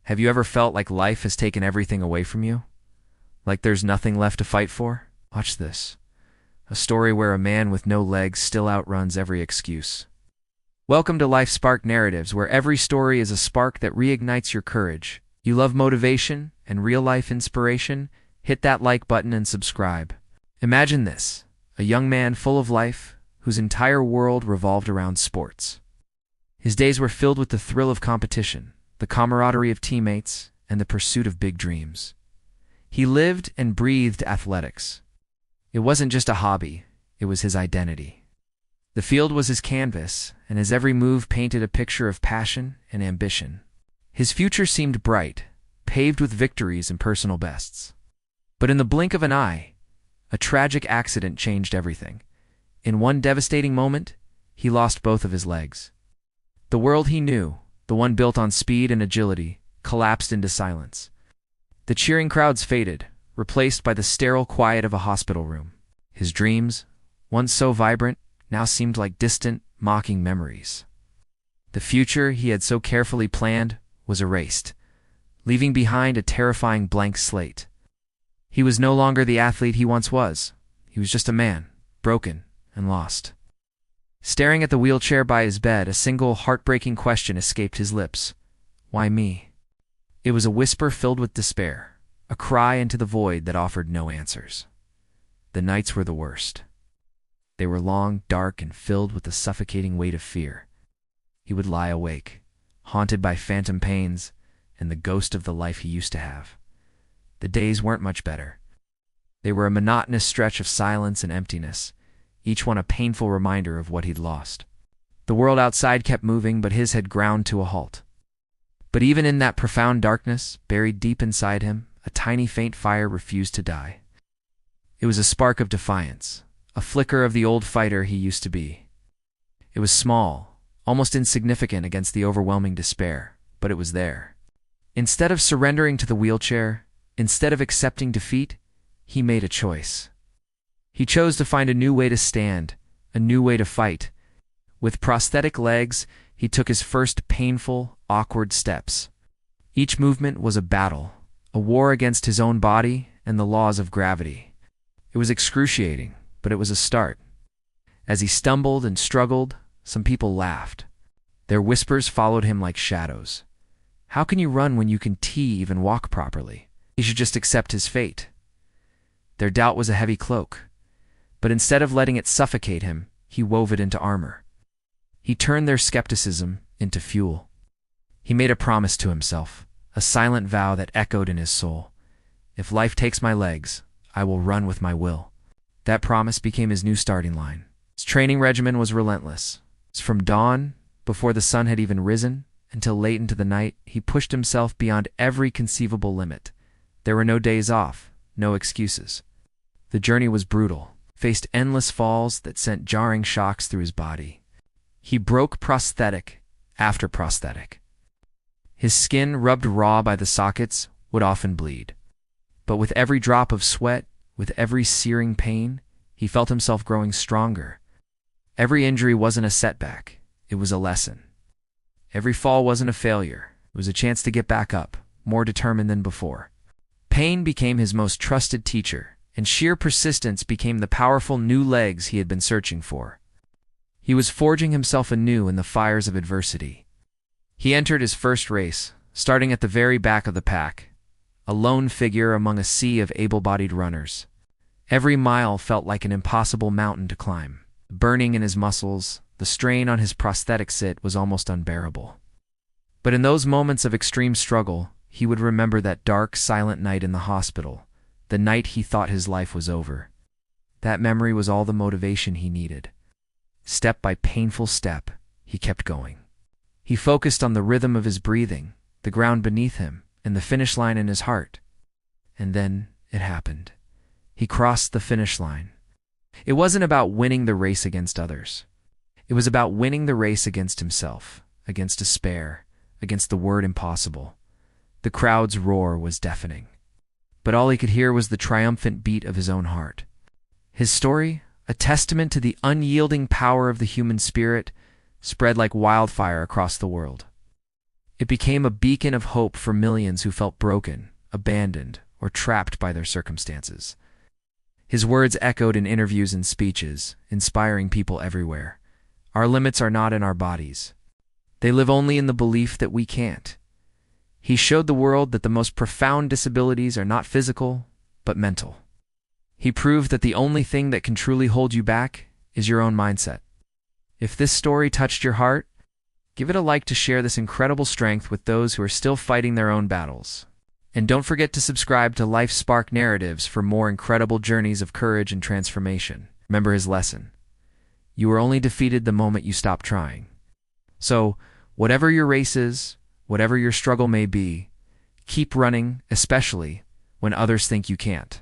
Have you ever felt like life has taken everything away from you? Like there's nothing left to fight for? Watch this. A story where a man with no legs still outruns every excuse. Welcome to Life Spark Narratives, where every story is a spark that reignites your courage. You love motivation and real-life inspiration? Hit that like button and subscribe. Imagine this, a young man full of life, whose entire world revolved around sports. His days were filled with the thrill of competition, the camaraderie of teammates, and the pursuit of big dreams. He lived and breathed athletics. It wasn't just a hobby, it was his identity. The field was his canvas, and his every move painted a picture of passion and ambition. His future seemed bright, paved with victories and personal bests. But in the blink of an eye, a tragic accident changed everything. In one devastating moment, he lost both of his legs. The world he knew, the one built on speed and agility, collapsed into silence. The cheering crowds faded, replaced by the sterile quiet of a hospital room. His dreams, once so vibrant, now seemed like distant, mocking memories. The future he had so carefully planned was erased, leaving behind a terrifying blank slate. He was no longer the athlete he once was. He was just a man, broken and lost. Staring at the wheelchair by his bed, a single heartbreaking question escaped his lips. Why me? It was a whisper filled with despair, a cry into the void that offered no answers. The nights were the worst. They were long, dark, and filled with the suffocating weight of fear. He would lie awake, haunted by phantom pains and the ghost of the life he used to have. The days weren't much better. They were a monotonous stretch of silence and emptiness, each one a painful reminder of what he'd lost. The world outside kept moving, but his had ground to a halt. But even in that profound darkness, buried deep inside him, a tiny faint fire refused to die. It was a spark of defiance, a flicker of the old fighter he used to be. It was small, almost insignificant against the overwhelming despair, but it was there. Instead of surrendering to the wheelchair, instead of accepting defeat, he made a choice. He chose to find a new way to stand, a new way to fight. With prosthetic legs, he took his first painful, awkward steps. Each movement was a battle, a war against his own body and the laws of gravity. It was excruciating, but it was a start. As he stumbled and struggled, some people laughed. Their whispers followed him like shadows. How can you run when you can even walk properly? He should just accept his fate. Their doubt was a heavy cloak. But instead of letting it suffocate him, he wove it into armor. He turned their skepticism into fuel. He made a promise to himself, a silent vow that echoed in his soul. If life takes my legs, I will run with my will. That promise became his new starting line. His training regimen was relentless. From dawn, before the sun had even risen, until late into the night, he pushed himself beyond every conceivable limit. There were no days off, no excuses. The journey was brutal, faced endless falls that sent jarring shocks through his body. He broke prosthetic after prosthetic. His skin, rubbed raw by the sockets, would often bleed. But with every drop of sweat, with every searing pain, he felt himself growing stronger. Every injury wasn't a setback, it was a lesson. Every fall wasn't a failure, it was a chance to get back up, more determined than before. Pain became his most trusted teacher, and sheer persistence became the powerful new legs he had been searching for. He was forging himself anew in the fires of adversity. He entered his first race, starting at the very back of the pack, a lone figure among a sea of able-bodied runners. Every mile felt like an impossible mountain to climb. Burning in his muscles, the strain on his prosthetic sit was almost unbearable. But in those moments of extreme struggle, he would remember that dark, silent night in the hospital, the night he thought his life was over. That memory was all the motivation he needed. Step by painful step, he kept going. He focused on the rhythm of his breathing, the ground beneath him, and the finish line in his heart. And then it happened. He crossed the finish line. It wasn't about winning the race against others. It was about winning the race against himself, against despair, against the word impossible. The crowd's roar was deafening. But all he could hear was the triumphant beat of his own heart. His story, a testament to the unyielding power of the human spirit, spread like wildfire across the world. It became a beacon of hope for millions who felt broken, abandoned, or trapped by their circumstances. His words echoed in interviews and speeches, inspiring people everywhere. Our limits are not in our bodies. They live only in the belief that we can't. He showed the world that the most profound disabilities are not physical, but mental. He proved that the only thing that can truly hold you back is your own mindset. If this story touched your heart, give it a like to share this incredible strength with those who are still fighting their own battles. And don't forget to subscribe to Life Spark Narratives for more incredible journeys of courage and transformation. Remember his lesson. You are only defeated the moment you stop trying. So, whatever your race is, whatever your struggle may be, keep running, especially when others think you can't.